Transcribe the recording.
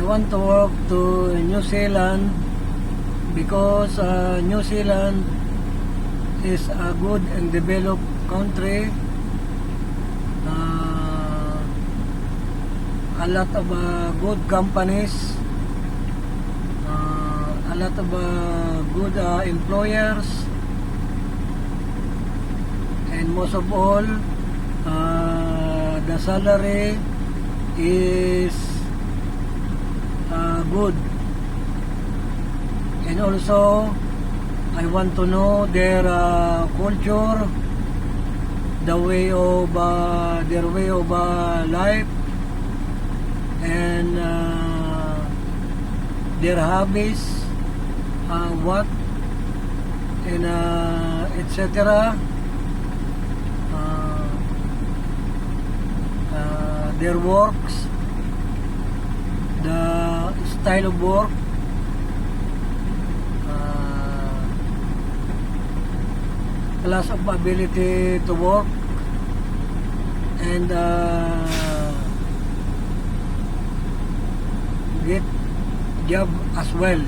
I want to work to New Zealand because New Zealand is a good and developed country. A lot of good companies, a lot of good employers, and most of all, the salary is good. And also I want to know their culture, the way of their way of life, and their hobbies, what and etc. Their works, the style of work, class of ability to work, and get job as well.